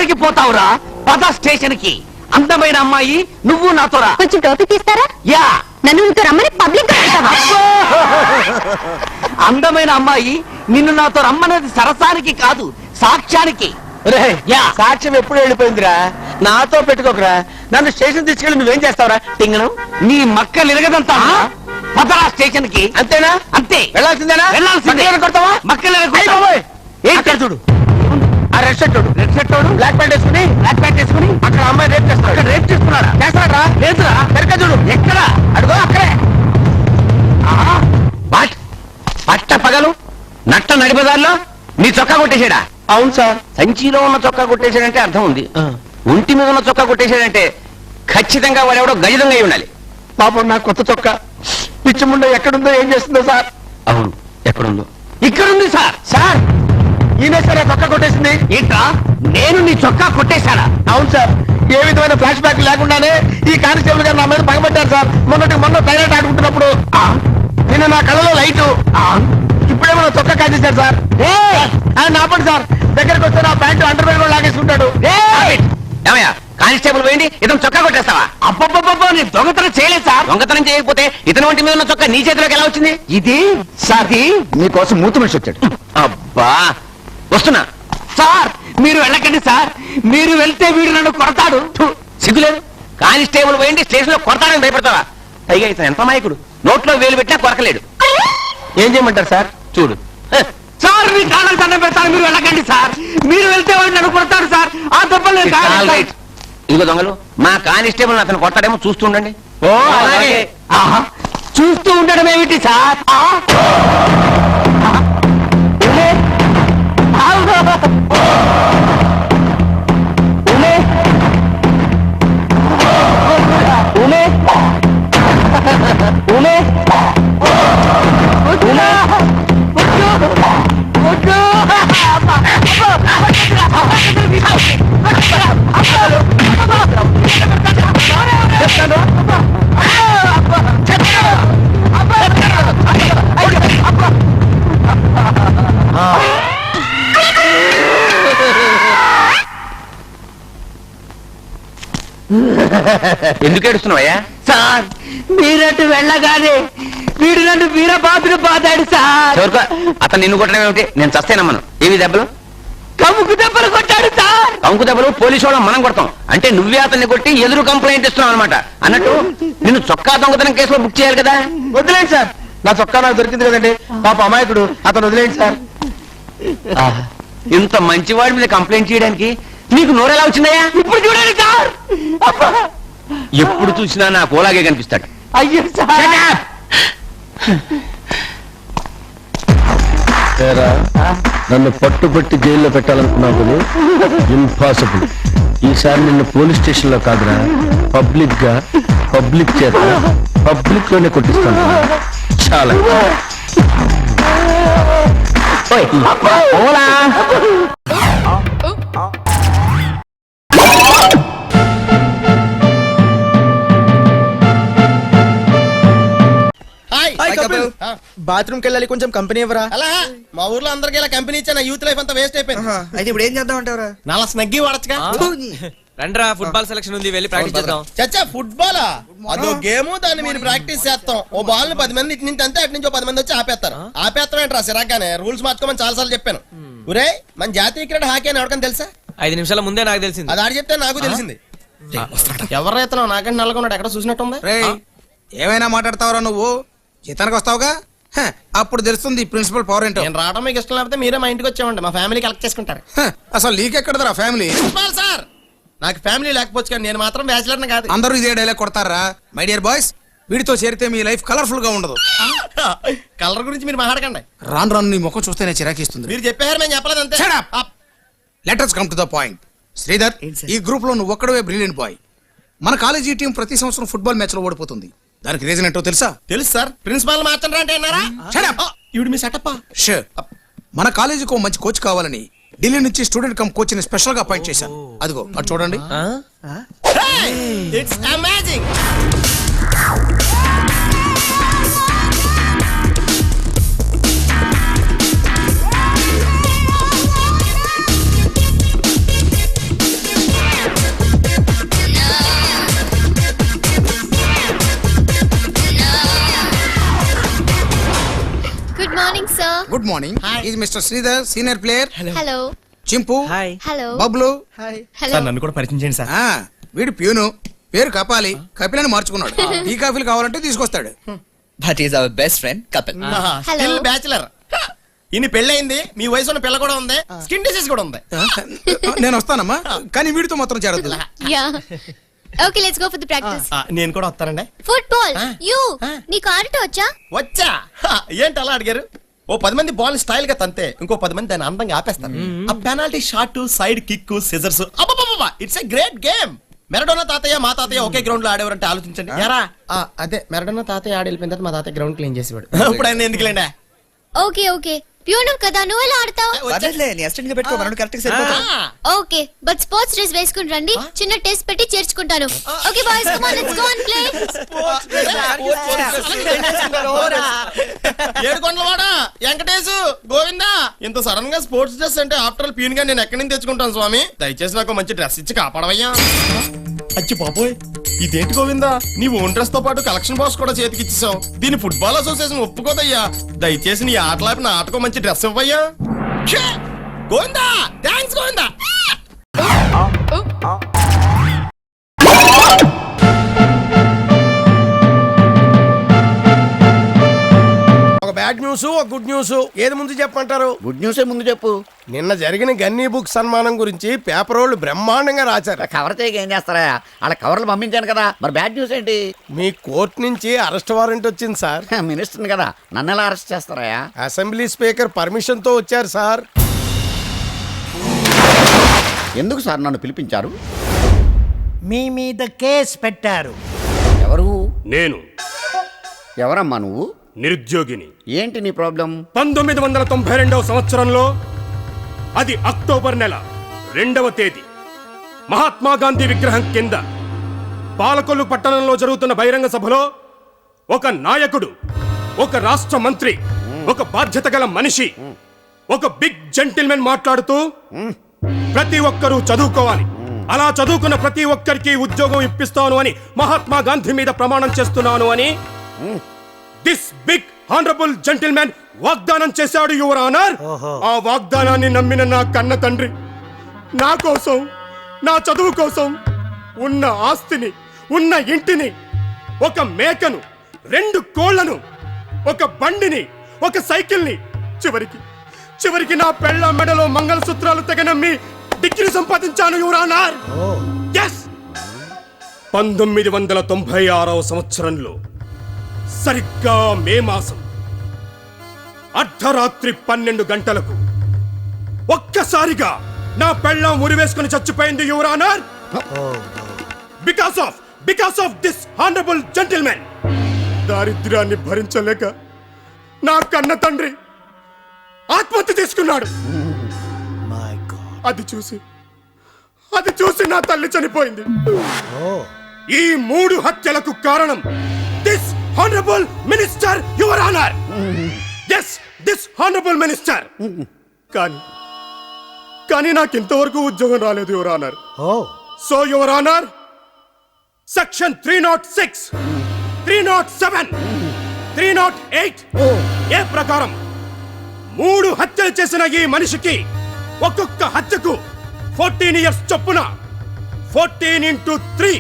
ఎక్కడికి పోతావురా? పద స్టేషన్ కి. అందమైన అమ్మాయి నువ్వు నాతో రా. కొంచెం టోపీ తీస్తారా? యా. నన్ను నీతో రమ్మని పబ్లిక్ అందమైన అమ్మాయి నిన్ను నాతో రమ్మన్నది సరసానికి కాదు, సాక్ష్యానికి. సాక్ష్యం ఎప్పుడు వెళ్ళిపోయిందిరా? నాతో పెట్టుకోకరా. నన్ను స్టేషన్ తీసుకెళ్ళి నువ్వేం చేస్తావురా? టింగను నీ మక్కలు ఎరగదంతా. పదరా స్టేషన్ కి. అంతేనా? అంతే. వెళ్ళాల్సిందేనా? వెళ్ళాల్సిందే. కొడతావా? మక్కలు ఏంటి చూడు, ఆ red shirt red shirt black pant వేసుకుని అక్కడ అమ్మాయి రేప్ చేస్తున్నాడు. రేప్ చేస్తున్నాడా? చేస్తాడా? లేదురా. సరిగ్గా చూడు. ఎక్కడ? అడుగో అక్కడే. పట్ట పగలు నట్ట నడిబజార్లో నీ చొక్కా కొట్టేశాడా? అవును సార్. సంచిలో ఉన్న చొక్కా కొట్టేశాడంటే అర్థం ఉంది. ఒంటి మీద ఉన్న చొక్కా కొట్టేశాడంటే ఖచ్చితంగా వాడెవడో గజితంగా అయి ఉండాలి. పాపం నా కొత్త చొక్క పిచ్చి ముండ ఎక్కడుందో ఏం చేస్తుందో సార్. అవును, ఎక్కడుందో? ఇక్కడుంది సార్. సార్ ఈయనే సార్ ఆ చొక్కా కొట్టేసింది. ఏంట్రా, నేను నీ చొక్కా కొట్టేశాడా? అవును సార్. ఏ విధమైన ఫ్లాష్ బ్యాక్ లేకుండానే ఈ కానిస్టేబుల్ గారు నా మీద పగబట్టారు సార్. మొన్న టైలెట్ ఆడుకుంటున్నప్పుడు నిన్న నా కళ్ళలో లైటు, ఇప్పుడే మన చొక్కా కాజేశారు సార్. ఆయన ఆపండి సార్. దగ్గరికి వస్తే నా ప్యాంటు అండర్వేర్ కూడా లాగేసుకుంటాడు. ఏమయ్యా, కానిస్టేబుల్ పోయింది, ఇతను చొక్కా కొట్టేస్తావా? అబ్బబ్బబ్బబ్బో, నేను దొంగతనం చేయలేదు సార్. దొంగతనం చేయకపోతే ఇతని ఒంటి మీద ఉన్న చొక్కా నీ చేతిలోకి ఎలా వచ్చింది? ఇది సార్, మీకోసం మూత మనిషి వచ్చాడు. అబ్బా, వస్తున్నా. సార్ మీరు వెళ్ళకండి సార్. మీరు వెళ్తే వీడు నన్ను కొడతాడు. సిగ్గులేదు. కానిస్టేబుల్ పోయింది, స్టేషన్ లో కొడతాడని భయపడతావా? పైగా ఇతను ఎంత మాయకుడు, నోట్లో వేలు పెట్టినా కొరకలేడు. ఏం చేయమంటారు సార్? చూడు సార్, మీ కాళ్ళకి దండం పెడతాను. మీరు వెళ్ళకండి సార్. మీరు వెళ్తే వాడు నన్ను కొడతాడు సార్. ఆ దెబ్బలు ఇదిగో దొంగలు, మా కానిస్టేబుల్ అతను కొట్టాడేమో చూస్తూ ఉండండి. ఓ అలాగే. చూస్తూ ఉండడం ఏమిటి సార్? ఎందుకు ఏడుస్తున్నావయ్యా? సార్ మీరట్టు వెళ్ళగానే వీడు నన్ను వీరబాదులు బాదాడు సార్. అతను నిన్ను కొట్టడం ఏమిటి? నేను చస్తేనమ్మను. ఏవి దెబ్బలు? కముకు దెబ్బలు కొట్టాడు సార్. కముకు దెబ్బలు పోలీసు వాళ్ళం మనం కొడతాం అంటే నువ్వే అతన్ని కొట్టి ఎదురు కంప్లైంట్ ఇస్తున్నావు అనమాట. అన్నట్టు నిన్ను చొక్కా దొంగతనం కేసులో బుక్ చేయాలి కదా. వదిలేండి సార్, నా చొక్కా నాకు దొరికింది కదండి. పాప అమాయకుడు, అతను వదిలేండి సార్. ఇంత మంచివాడి మీద కంప్లైంట్ చేయడానికి నీకు నోరెలా వచ్చిందయ్యా? ఇప్పుడు చూడండి సార్. ఎప్పుడు చూసినా నా కోలాగే కనిపిస్తాడు. అయ్యో సార్, నన్ను పట్టుబట్టి జైల్లో పెట్టాలనుకున్నావు కదా, ఇంపాసిబుల్. ఈసారి నిన్ను పోలీస్ స్టేషన్ లో కాదురా, పబ్లిక్ చేత పబ్లిక్ లోనే కొట్టిస్తాను. చాలా బాత్రూమ్ కి వెళ్ళాలి, కొంచెం కంపెనీ ఇవ్వరా? అలా మా ఊర్లో అందరికి ఇలా కంపెనీ ఇచ్చా, నా యూత్ లైఫ్ అంతా వేస్ట్ అయిపోయింది. అయితే ఇప్పుడు ఏం చేద్దాం అంటారా? నాలా స్నగ్గి వాడచ్చుగా. రండ్రా, ఫుట్బాల్ సెలక్షన్ ఉంది, వెళ్ళి ప్రాక్టీస్ చేద్దాం. చచ్చా ఫుట్బాలా? అదో గేమ్, దాన్ని మీరు ప్రాక్టీస్ చేస్తాం. ఓ బాల్ ని 10 మంది ఇటు నుంచి అంతే, అటు నుంచి 10 మంది వచ్చి ఆపేస్తారు. ఆపేస్తాం ఏంట్రా సిరాగానే? రూల్స్ మార్చుకోమని చాలా సార్లు చెప్పాను. ఒరే, మన జాతీయ క్రీడ హాకీ అని ఎవరికైనా తెలుసా? 5 నిమిషాల ముందే నాకు తెలిసింది. అది ఆడి చెప్తే నాకు తెలిసింది. ఎవరైతే నాకంటే నల్లగొన్నాడు, ఎక్కడ చూసినట్టుంది. ఏమైనా మాట్లాడతావరా నువ్వు? జీతానికి వస్తావుగా, అప్పుడు తెలుస్తుంది ప్రిన్సిపల్ పవర్ ఏంటో. నేను రావడం మీకు ఇష్టం లేకపోతే మీరే మా ఇంటికి వచ్చామండి, మా ఫ్యామిలీ కలెక్ట్ చేసుకుంటారు. అసలు నీకెక్కడదరా ఫ్యామిలీ? సార్ నాకు ఫ్యామిలీ లేకపోవచ్చు కానీ నేను మాత్రం బ్యాచిలర్ కాదు. అందరూ ఇదే డైలాగ్ కొడతారా? మై డియర్ బాయ్స్, వీడితో చేరితే మీ లైఫ్ కలర్ఫుల్ గా ఉండదు. కలర్ గురించి మీరు మాట్లాడకండి. రాను నీ ముఖం చూస్తేనే చిరాకిస్తుంది. మీరు చెప్పారు, మేము చెప్పలేదు అంతే. Letters come to the point. Sridhar, ఈ గ్రూప్ లో నువ్వు ఒక్కడవే బ్రిలియంట్ బాయ్. మన కాలేజీ టీం ప్రతి సంవత్సరం ఫుట్బాల్ మ్యాచ్ లో ఓడిపోతుంది. దానికి రీజన్ ఏంటో తెలుసా? తెలుసు సార్. ప్రిన్సిపాల్ మార్చండి అంటే మీ సెటప్. మన కాలేజీకి మంచి కోచ్ కావాలని ఢిల్లీ నుంచి స్టూడెంట్ కమ్ కోచ్ ని స్పెషల్ గా అపాయింట్ చేశాను. అదిగో అది చూడండి. It's amazing. మార్నింగ్ ఇది mister Sridhar senior player. Hello Chimpu, hi. Hello Bablu, hello నన్ను కూడా పరిచయం చేయండి సార్. ఆ, వీడు ప్యూను, పేరు కపాలి, కపిలని మార్చుకున్నాడు. టీ కాఫీలు కావాలంటే తీసుకొస్తాడు. That is our best friend, Kapil. Still bachelor. ఇన్ని పెళ్ళయింది, మీ వయసు ఉన్న పిల్ల కూడా ఉంది, స్కిన్ డిసీజ్ కూడా ఉంది. నేను వస్తానమ్మా, కానీ వీడితో మాత్రం చేరద్దు. Ya okay let's go for the practice. నేను కూడా వస్తానండి. ఫుట్బాల్ యు నీకు ఆడటం వచ్చా? వచ్చా. ఏంటి అలా అడిగారు? ఓ 10 మంది బాల్ స్టైల్ గా తంతే ఇంకో 10 మంది దాన్ని అందంగా ఆపేస్తారు. ఆ penalty shot, side kick, scissors, it's a great game. Maradona తాతయ్య మా తాతయ్య ఒకే గ్రౌండ్ లో ఆడేవారంటే ఆలోచించండి. యారా అదే మెరడోనా తాతయ్య ఆడి వెళ్ళిపోయిన తర్వాత మా తాతయ్య గ్రౌండ్ క్లీన్ చేసేవాడు. ఇప్పుడు ఆయన ఎందుకులేండి. ఓకే ఓకే ప్యూను కదా నువ్వు ఎలా ఆడతావు? పర్లేదులే, నీ అసిస్టెంట్ గా పెట్టుకో, మనోడు కరెక్ట్ గా సరిపోతాడు. ఓకే బట్ స్పోర్ట్స్ డ్రెస్ వేసుకుని రండి, చిన్న టెస్ట్ పెట్టి చేర్చుకుంటాను. Okay boys come on let's go and play. ఏడుకొండలవాడా వెంకటేశు గోవిందా, ఇంత సడన్ గా స్పోర్ట్స్ డ్రెస్ అంటే ఆఫ్టర్ ఆల్ ప్యూన్ గా నేను ఎక్కడి నుంచి తెచ్చుకుంటాను స్వామి? దయచేసి నాకు మంచి డ్రెస్ ఇచ్చి కాపాడవయ్యా. అచ్చి బాబోయ్, ఇదేంటి గోవిందా, నీ ఓన్ డ్రెస్ తో పాటు కలెక్షన్ బాక్స్ కూడా చేతికి ఇచ్చేసావు. దీని ఫుట్బాల్ అసోసియేషన్ ఒప్పుకోదయ్యా. దయచేసి నీ ఆటలాపి నా ఆటకో మంచి డ్రెస్ ఇవ్వయ్యా. ఛే! గోవిందా, థ్యాంక్స్ గోవిందా. ఒక బ్యాడ్ న్యూస్, ఒక గుడ్ న్యూస్, ఏది ముందు చెప్పమంటారు? గుడ్ న్యూస్ ముందు చెప్పు. నిన్న జరిగిన గన్నీ బుక్ సన్మానం గురించి పేపర్ వాళ్ళు బ్రహ్మాండంగా రాశారు. కవర్ చేయగా ఏం చేస్తారా? అలా కవర్లు పంపించాను కదా, మరి బ్యాడ్ న్యూస్ ఏంటి? మీ కోర్టు నుంచి అరెస్ట్ వారెంట్ వచ్చింది సార్. మినిస్టర్ని కదా, నన్ను ఎలా అరెస్ట్ చేస్తారా? అసెంబ్లీ స్పీకర్ పర్మిషన్ తో వచ్చారు సార్. ఎందుకు సార్ నన్ను పిలిపించారు? మీ మీద కేసు పెట్టారు. ఎవరు? నేను ఎవరమ్మా నువ్వు? నిరుద్యోగిని. ఏంటి నీ ప్రాబ్లం? 1992వ సంవత్సరంలో, అది అక్టోబర్ నెల 2వ తేదీ, మహాత్మా గాంధీ విగ్రహం కింద పాలకొల్లు పట్టణంలో జరుగుతున్న బహిరంగ సభలో ఒక నాయకుడు, ఒక రాష్ట్ర మంత్రి, ఒక బాధ్యత గల మనిషి, ఒక బిగ్ జెంటిల్మెన్ మాట్లాడుతూ ప్రతి ఒక్కరూ చదువుకోవాలి, అలా చదువుకున్న ప్రతి ఒక్కరికి ఉద్యోగం ఇప్పిస్తాను అని మహాత్మా గాంధీ మీద ప్రమాణం చేస్తున్నాను అని దిస్ బిగ్ హానరబుల్ జెంటిల్మెన్ వాగ్దానం చేశాడు యువర్ ఆనర్. ఆ వాగ్దానాన్ని నమ్మిన నా కన్న తండ్రి నా కోసం, నా చదువు కోసం ఉన్న ఆస్తిని, ఉన్న ఇంటిని, ఒక మేకను, 2 కోళ్లను, ఒక బండిని, ఒక సైకిల్ని, చివరికి నా పెళ్ళ మెడలో మంగళసూత్రాలు తెగనమ్మి డిగ్రీ సంపాదించాను యువర్ ఆనర్. yes 1996వ సంవత్సరంలో సరిగ్గా మే మాసం అర్ధరాత్రి 12 గంటలకు ఒక్కసారిగా నా పెళ్ళం ఉరివేసుకుని చచ్చిపోయింది your honour. Because of this honourable gentlemen. దారిద్ర్యాన్ని భరించలేక నా కన్న తండ్రి ఆత్మహత్య చేసుకున్నాడు. అది చూసి నా తల్లి చనిపోయింది. ఈ 3 హత్యలకు కారణం this honourable minister your honour. yes this honourable minister. కానీ నాకు ఇంతవరకు ఉద్యోగం రాలేదు your honour. So your honour, section 306, 307, 308 ఏ ప్రకారం 3 హత్యలు చేసిన ఈ మనిషికి ఒక్కొక్క హత్యకు 14 years చొప్పున 14 into 3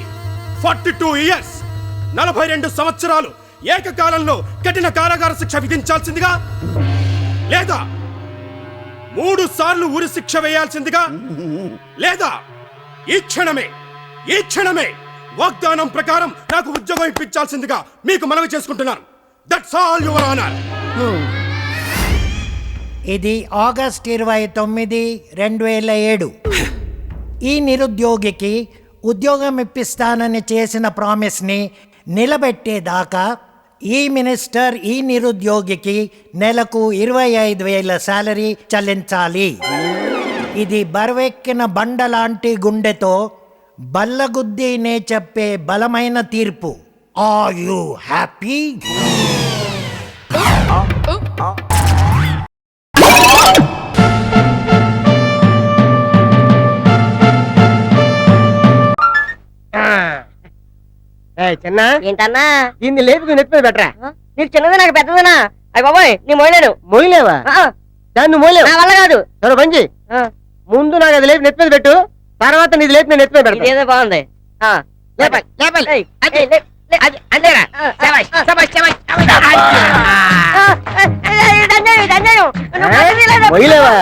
42 years 42 సంవత్సరాలు ఏకకాలంలో కఠిన కారాగార శిక్ష విధించాల్సిందిగా, లేదా 3 సార్లు ఉరి శిక్ష వేయాల్సిందిగా, లేదా ఈ క్షణమే వాగ్దానం ప్రకారం నాకు ఉద్యోగం ఇప్పించాల్సిందిగా మీకు మనవి చేసుకుంటున్నాను. That's all your honour. ఇది ఆగస్ట్ 29, 2007. ఈ నిరుద్యోగికి ఉద్యోగం ఇప్పిస్తానని చేసిన ప్రామిస్ని నిలబెట్టేదాకా ఈ మినిస్టర్ ఈ నిరుద్యోగికి నెలకు 25,000 శాలరీ చెల్లించాలి. ఇది బరువెక్కిన బండ లాంటి గుండెతో బల్లగుద్దీనే చెప్పే బలమైన తీర్పు. Are you happy? చిన్న ఏంటన్నా దీన్ని లేపుకు నెత్తి మీద పెట్టరా. నీకు చిన్నది నాకు పెద్దదనా? అయ్య బాబాయ్ నీ మొయ్యలేను. మొయ్యలేవా? దాన్ని మోయలేవు నా వల్ల కాదు సరే బంజి ముందు నాకు అది లేపి నెత్తి మీద పెట్టు తర్వాత నీది లేపి నేను నెత్తి మీద పెడతా ఏదో బాగుంది లేపాలి లేపాలి అంతేరా మొయ్యలేవా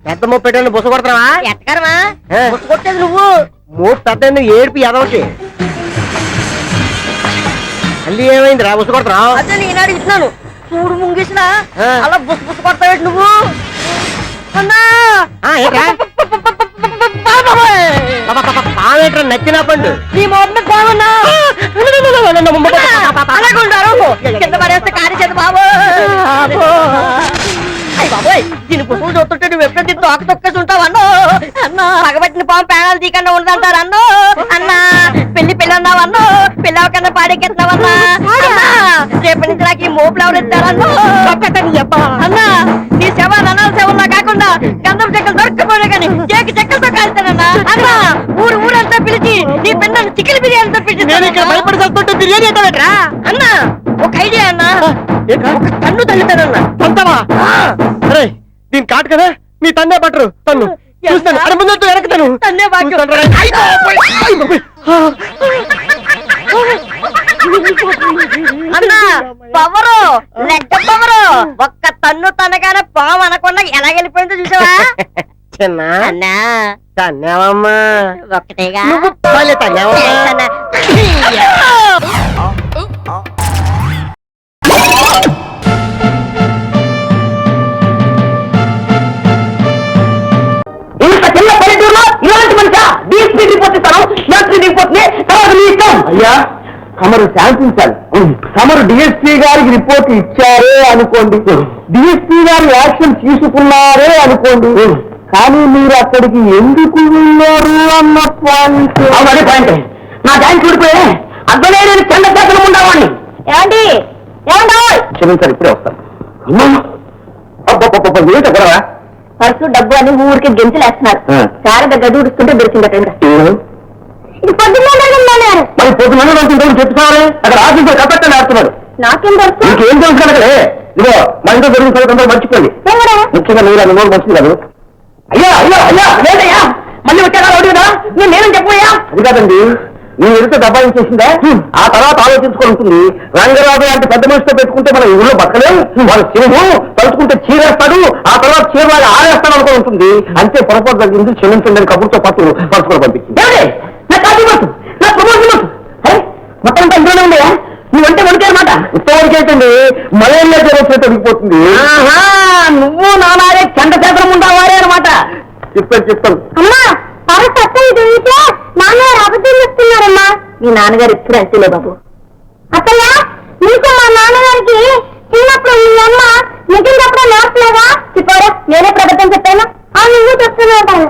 పెద్ద మోపు పెట్టాను బుస కొడతావా ఎక్కడమా బుస కొట్టేది నువ్వు మోపు పెద్ద ఏడిపి ఎదవకి మళ్ళీ ఏమైంది రా బుస కొడతావు అదే నేను అడుగుతున్నాను చూడు ముంగేసిన అలా బుస బుస కొడతావు నువ్వు అన్నా పావేట్రా నచ్చిన పండు నీ మొన్న బాగున్నా కింద పడేస్తే కాని చేత బాబు బాబోయ్ దీని పువ్వులు చూస్తుంటే నువ్వు ఎప్పుడో దీన్ని తోక తొక్కేసి ఉంటావు అన్నో అన్నా పగబట్టిన పాము పేనాలు తీకుండా ఉండదంటారు అన్నో అన్నా పెళ్లి అన్నావు అన్నో పెళ్ళవ కన్నా పాడెక్కేస్తున్నావన్నా రేపటి నుంచి నాకు ఈ మోపులు ఎవరు ఇస్తారన్నో అన్నా నీ శవ ననాల శవంలా కాకుండా గంధం చెక్కలు దొరకపోయినా కానీ కేకి చెక్కలతో కాల్తానన్నా అన్నా ఊరంతా పిలిచి నీ పిల్లలు చికెన్ బిర్యానీతో పిలిచి బిర్యానీ ఎత్తరా అన్నా ఒక ఐడియా అన్నా ఒక కన్ను తల్లుతానన్నా తంతవా అరే దీని కాటు కదా నీ తన్నే పట్టరు తన్ను చూస్తాను అరే ముందు వెనకతాను తన్నే అన్నా పవరు లెక్క పవరు ఒక్క తన్ను తనగానే పాము అనకుండా ఎలా వెళ్ళిపోయిందో చూసావా చిన్న అన్నా తన్నావమ్మా ఒక్కటేగా తన్నావమ్మా ఇలాంటి మనిషా డిఎస్పీ రిపోర్ట్ ఇస్తాను ఎస్పీ రిపోర్ట్ ని తర్వాత మీ ఇష్టం అయ్యా తమరు శాంతించాలి తమరు డిఎస్పీ గారికి రిపోర్ట్ ఇచ్చారే అనుకోండి డిఎస్పీ గారు యాక్షన్ తీసుకున్నారే అనుకోండి కానీ మీరు అక్కడికి ఎందుకు వెళ్ళారు అన్న పాయింట్ అదే పాయింట్ నా బ్యాంక్ చూడిపోయే అర్థమే నేను చెండ శాసనం ఉండవాడిని ఏమండి క్షమించారు ఇప్పుడే వస్తాను ఏంటరా పర్సు డబ్బు అని ఊరికి గెంతులేస్తున్నారు శారద గడుస్తుంటే దొరికిందట మరి పొద్దున చెప్తున్నారు అక్కడ ఆఫీసులో కట్టని ఆడుతున్నారు నాకేం తెలుసు ఇంకేం తెలుసు కనుకలే ఇదిగో మా ఇంట్లో జరిగిన సంగతి మర్చిపోయింది ముఖ్యంగా మీరు అది నోరు మంచిది కాదు అయ్యా అయ్యా అయ్యా లేదయ్యా మళ్ళీ వచ్చారా అడుగుదా నేనేం చెప్పయ్యా అది కాదండి నీ ఎదుట దబాయించేసిందా ఆ తర్వాత ఆలోచించుకొని ఉంటుంది రంగరాజు లాంటి పెద్ద మనిషితో పెట్టుకుంటే మన ఊళ్ళో బతకలేం వాళ్ళ సింహం తలుచుకుంటే చీరేస్తాడు ఆ తర్వాత చీరలాగా ఆరేస్తాడు అనుకో ఉంటుంది అంతే పొరపాటు జరిగింది క్షమించండి అని కబుర్తో పట్టు పరచుకొని పంపించింది నా ప్రమోషన్ మొత్తం అంతా ఇంట్లోనే ఉందా నువ్వంటే వణికేనమాట ఇంతవరకేటండి మలేరియా జ్వరం తగ్గిపోతుంది నువ్వు నానారే చండ చేతనం ఉండవారే అనమాట చెప్తాను నాన్నగారు అబద్ధం చెప్తున్నారమ్మా మీ నాన్నగారు ఎప్పుడు అంతేలే బాబు అత్తయ్య నీకు మా నాన్నగారికి చిన్నప్పుడు మీ అమ్మ నిజం చెప్పడం నేర్పలేదా చెప్పారా నేనే ప్రబద్ధం చెప్పాను నువ్వు చెప్తున్నావు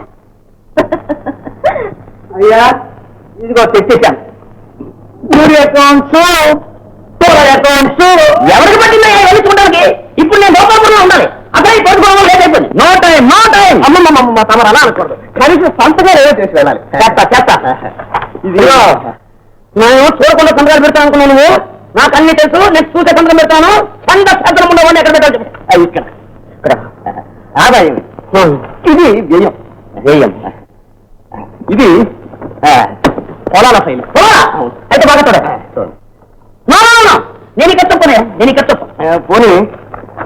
అయ్యా ఇదిగో తెచ్చేశాను ఎవరికి పట్టిందా వెళ్ళించుకోవడానికి ఇప్పుడు నేను లోపల ఉండాలి అబ్బాయి పడుకోవడం లేదైపోయింది నో టైం అమ్మమ్మ తమరు అలా అనకూడదు కనీసం సొంతగా ఏదో చేసి వెళ్ళాలి చేస్తా ఇది నేను చూడకుండా సంతకాలు పెడతాను అనుకున్నాను నువ్వు నాకు అన్ని తెలుసు నేను చూసే సంతకం పెడతాను చంద సంతకం ఉండవని ఎక్కడ పెట్టాలి ఇక్కడ ఆదాయం ఇది వ్యయం ఇది పొలాల ఫైల్ అయితే బాగా చూడ నేను ఇక్కడ చెప్పు పోనీ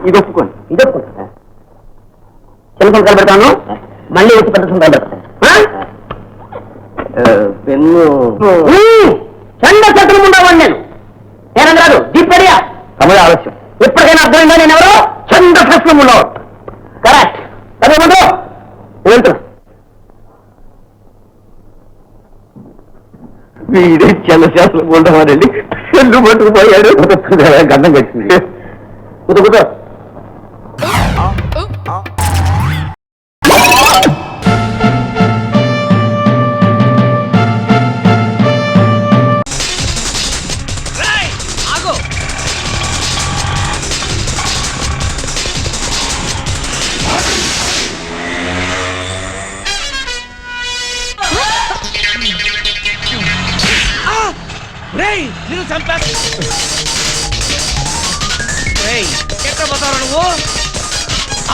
ఇది ఒప్పుకోండి చిన్న సంతకాలు పెడతాను మళ్ళీ వచ్చి పెద్ద సంతకాలు పెడతాను పెన్ను చండ చట్టం ఉండవాడి నేను రాదు దీపడియా సమయ ఆలస్యం ఎప్పటికైనా అర్థమైందా నేను ఎవరో చండ చట్టం ఉండవు కరెక్ట్ అదే ముందు వెళ్తున్నా వీడే చంద్రశాస్త్రం ఉండవాడండి చెల్లు పట్టుకుపోయాడు గండం కట్టింది కుత రేయ్ నిన్ను చంపా. రేయ్ ఎక్కడ పోతావు నువ్వు?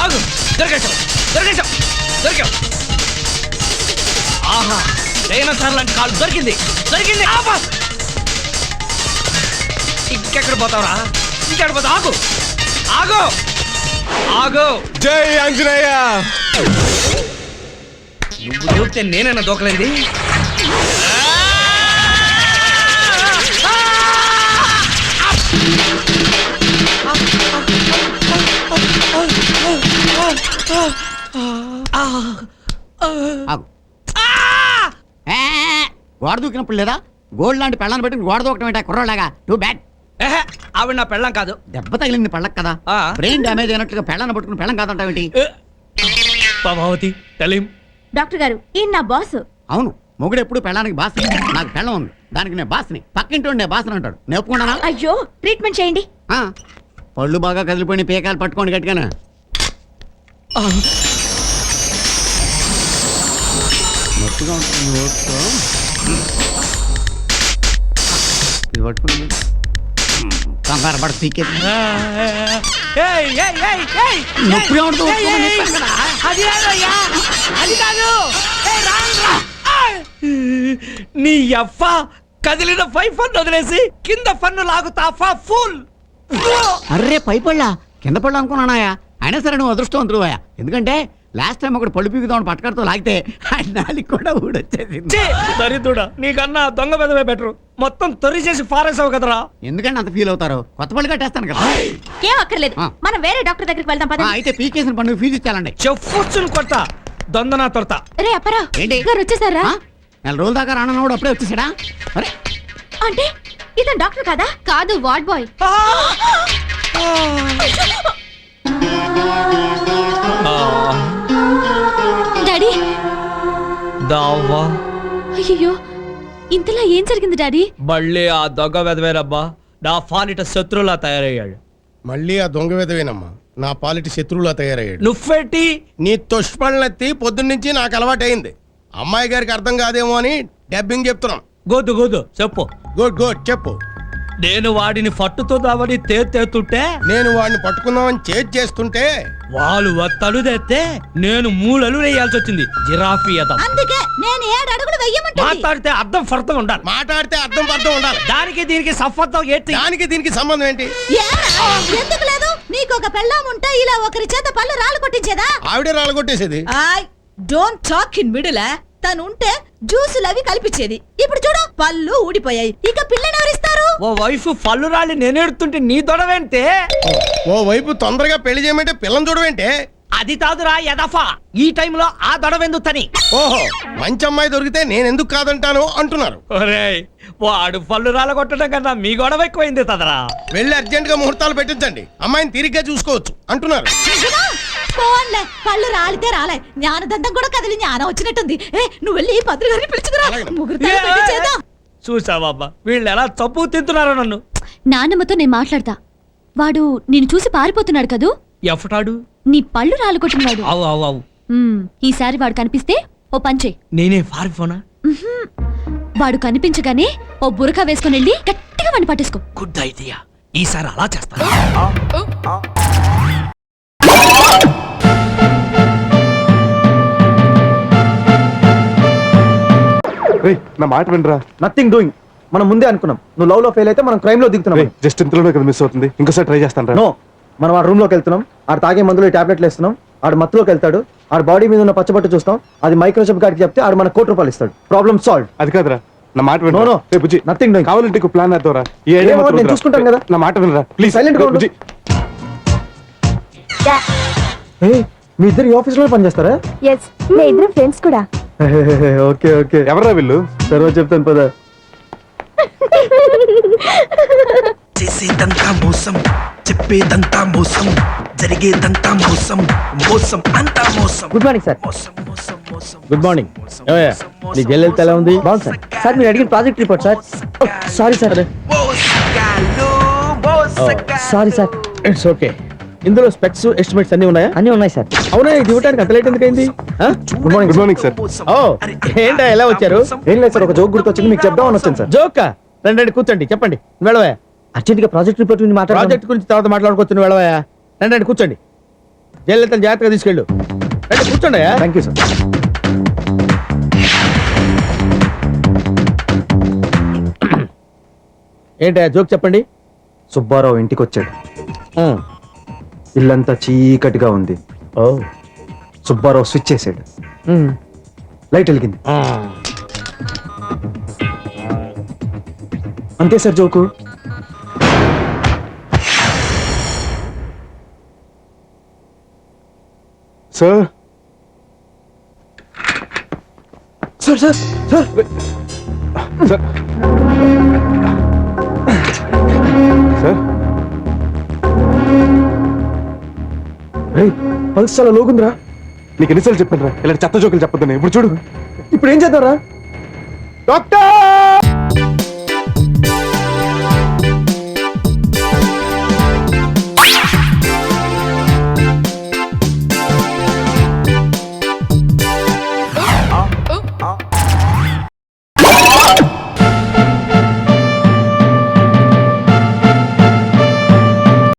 ఆగు, దొరికేశావు దొరికేశావు దొరికావు. ఆహా, డైనోసార్ లాంటి కాలు దొరికింది దొరికింది. ఆపా, ఇంకెక్కడ పోతావురా? ఇంకెక్కడ పోతావు? ఆగు ఆగు ఆగు. జై ఆంజనేయ. నువ్వు చూస్తే నేనైనా దూకలేంది. గోడ దూకినప్పుడు లేదా గోల్డ్ లాంటి పెళ్ళాన్ని పెట్టి గోడ దూకటం ఏంటా కుర్రోలాగా? Too bad. ఆవిడ నా పెళ్ళం కాదు. దెబ్బ తగిలింది పళ్ళకి కదా, బ్రెయిన్ డ్యామేజ్ అయినట్లుగా పెళ్ళాన్ని పట్టుకుని పెళ్ళం కాదంటావేంటి? పద్మావతి టెలిం. డాక్టర్ గారు ఈయన నా బాస్. అవును, మొగుడు ఎప్పుడు పెళ్ళానికి బాస్. నాకు పెళ్ళం ఉంది, దానికి నేను బాస్ని. పక్కింటి నేను బాస్ని అంటాడు. నేను ఒప్పుకున్నానా? అయ్యో ట్రీట్మెంట్ చేయండి. పళ్ళు బాగా కదిలిపోయిన పేకాలు పట్టుకోండి గట్టిగానే. నొప్పిగా ఉంటుంది ఓట్తో. ఇది పట్టుకోండి, కంగారు పడ పీకేది. నొప్పిగా ఉంటుంది. అది కాదు. నీ అవ్వ కదిలిన పై ఫన్ను వదిలేసి కింద ఫన్ను లాగుతా ఫుల్. అర్రే పై పళ్ళ కింద పళ్ళు అనుకున్నానాయా. అయినా సరే నువ్వు అదృష్టవంతుడు అయ్యా. ఎందుకంటే లాస్ట్ టైం ఒకటి పళ్ళు పీకుదామని పట్టుకడుతూ లాగితే నాలికి కూడా ఊడొచ్చేసింది. దరిద్రుడా, నీకన్నా దొంగ పెదవే బెటరు. మొత్తం తొరి చేసి ఫారేసావు కదరా. ఎందుకంటే అంత ఫీల్ అవుతారు? కొత్త పళ్ళు కట్టేస్తాను కదా. ఏం అక్కర్లేదు, మనం వేరే డాక్టర్ దగ్గరికి వెళ్దాం పద. అయితే పీకేసిన పండుగ ఫీజు ఇచ్చాలండి. చెప్పుచ్చును కొట్ట దొందనా తొడతా. రే అప్పరా ఏంటి గారు వచ్చేసారా? నెల రోజుల దాకా రానన్నాడు, అప్పుడే వచ్చేసాడా? అరే అంటే ఇతను డాక్టర్ కాదా? కాదు, వార్డ్ బాయ్. డాడీ దావా. అయ్యో, ఇంతలా ఏం జరిగింది డాడీ? మళ్ళీ ఆ దొంగ వెదవేనబ్బా నా ఫానిట శత్రువులా తయారయ్యాడు. మళ్ళీ ఆ దొంగ విధవేనమ్మా నా పాలిటి శత్రువులా తయారయ్యాడు. నువ్వేంటి? నీ తుష్పళ్ళెత్తి పొద్దున్నుంచి నాకు అలవాటైంది. అమ్మాయి గారికి అర్థం కాదేమో అని డబ్బింగ్ చెప్తున్నాం. గోదు గోదు చెప్పు. గుడ్ గుడ్ చెప్పు. నేను వాడిని పట్టుతుందామని తేతుంటే, నేను వాడిని పట్టుకుందామని చేస్తుంటే వాళ్ళు తలుదేస్తే నేను మూలలు వేయాల్సి వచ్చింది. జిరాఫీ అదం. అందుకే నేను 7 అడుగులు వెయ్యమంటుంది. మాట్లాడితే అర్థం ఫర్థం ఉండాలి. మాట్లాడితే అర్థం పర్థం ఉండాలి. దానికి దీనికి సంబంధం ఏంటి? దానికి దీనికి సంబంధం ఏంటి? ఎందుకు లేదు? నీకు ఒక పెళ్ళాం ఉంటే ఇలా ఒకరి చేత పళ్ళు రాళ్ళు కొట్టించేదా? ఆవిడే రాళ్ళు కొట్టేసేది. I don't talk in middle. తను ఉంటే జ్యూసులు అవి కల్పించేది. ఇప్పుడు చూడు పళ్ళు ఊడిపోయాయి. ఇక పిల్లని ఎవరిస్తారు? ఓ వైఫ్ పళ్ళు రాళ్ళు నేనేడుతుంటే నీ దొడవేంటే? ఓ వైపు తొందరగా పెళ్లి చేయమంటే పిల్లని చూడవేంటే? అది కాదురా యదఫా, ఈ టైంలో ఆ దొడవెందుతని. ఓహో, మంచి అమ్మాయి దొరికితే నేను ఎందుకు కాదంటాను అంటున్నారు. ఒరేయ్, వాడు పళ్ళు రాళ్ళ కొట్టడం కన్నా మీ గొడవ ఎక్కువైంది తదరా. వెళ్ళి అర్జెంట్ గా ముహూర్తాలు పెట్టించండి, అమ్మాయిని తీరిగ్గా చూసుకోవచ్చు అంటున్నారు. పోన్లే, పళ్ళు రాలితే రాలే, జ్ఞానదంతం కూడా కదిలి జ్ఞానం వచ్చినట్టుంది. నువ్వు వెళ్ళి పంతులు గారిని పిలుచుకురా. ముహూర్తాలు పెట్టించేద్దాం. చూసావా వీళ్ళు ఎలా తప్పు తింటున్నారో నన్ను. నాన్నమ్మతో నేను మాట్లాడతా. వాడు నిన్ను చూసి పారిపోతున్నాడు కదూ. ఎఫటాడు? నీ పళ్ళు రాళ్ళు కొట్టినవాడు. అవు అవు అవు. ఈసారి వాడు కనిపిస్తే ఓ పంచే. నేనే పారిపోనా? వాడు కనిపించగానే ఓ బురకా వేసుకుని వెళ్ళి గట్టిగా వాడిని పట్టేసుకో. గుడ్ ఐడియా, ఈసారి అలా చేస్తాను. నా మాట వినరా. Nothing doing. మనం ముందే అనుకున్నాం, నువ్వు లవ్ లో ఫెయిల్ అయితే మనం క్రైమ్ లో దిగుతున్నాం. జస్ట్ ఇంతలోనే కదా మిస్ అవుతుంది, ఇంకోసారి ట్రై చేస్తాను. నో, మనం ఆ రూమ్ లోకి వెళ్తున్నాం, ఆడు తాగే మందులు టాబ్లెట్లు వేస్తున్నాం, ఆడు మత్తులోకి వెళ్తాడు, ఆడు బాడీ మీద ఉన్న పచ్చబట్టు చూస్తాం, అది మైక్రోచిప్ గారికి చెప్తే ఆడు మన ₹1 ఇస్తాడు. Problem solve. అది కాదురా, నా మాట No, no. వినరా. బుజ్జి Nothing doing. కావాలంటే ప్లాన్ వేద్దాంరా. ఈ ఏమో, ఐడియా నేను మాత్రం చూసుకుంటాను కదా. నా మాట వినరా ప్లీజ్. Silent గా ఉండు. బుజ్జి మీ ఇద్దరు ఈ ఆఫీస్ లో పనిచేస్తారా? ఎస్, మే ఇద్దరు ఫ్రెండ్స్ కూడా. Okay okay. ఎవరా వీళ్ళు? తర్వాత చెప్తాను పద. చేసేదంతా మోసం, చెప్పేదంతా మోసం, జరిగేదంతా మోసం, మోసం అంతా మోసం. Good morning sir. మోసం మోసం మోసం. Good morning. నీ గెల్ హెల్త్ ఎలా ఉంది? బాగుంది సార్. సార్ మీరు అడిగిన project report sir. Sorry sir. Sorry sir. It's okay. ఇందులో స్పెక్స్ ఎస్టిమేట్స్ అన్ని ఉన్నాయా? అన్ని ఉన్నాయి సార్. అవునా, ఇది ఇవ్వడానికి అంత లేట్ ఎందుకైంది? Good morning. Good morning sir. ఓ, ఏంటా ఎలా వచ్చారు? ఏం లేదు సార్, ఒక జోక్ గుర్తొచ్చింది, మీకు చెప్దామని వచ్చాను సార్. జోకా? రండి రండి కూర్చోండి చెప్పండి వెళ్ళవా అర్జెంట్ గా ప్రాజెక్ట్ రిపోర్ట్ గురించి మాట్లాడాలి. ప్రాజెక్ట్ గురించి తర్వాత మాట్లాడుకోవచ్చు వెళ్ళవా రండి రండి కూర్చోండి జయలలితను జాగ్రత్తగా తీసుకెళ్ళు రండి కూర్చోండి థ్యాంక్ యూ సార్. ఏంటి జోక్ చెప్పండి సుబ్బారావు ఇంటికి వచ్చాడు. ఇల్లంతా చీకటిగా ఉంది. ఓ సుబ్బారావు స్విచ్ చేసాడు. లైట్ వెలిగింది. అంతే sir joke. Sir sir sir sir sir sir pulse చాలా లోగుందిరా. నీకు ఎన్నిసార్లు చెప్పాను రా ఇలాంటి చెత్త జోకులు చెప్పొద్దని. ఇప్పుడు చూడు ఇప్పుడు ఏం చేద్దాం రా డాక్టర్.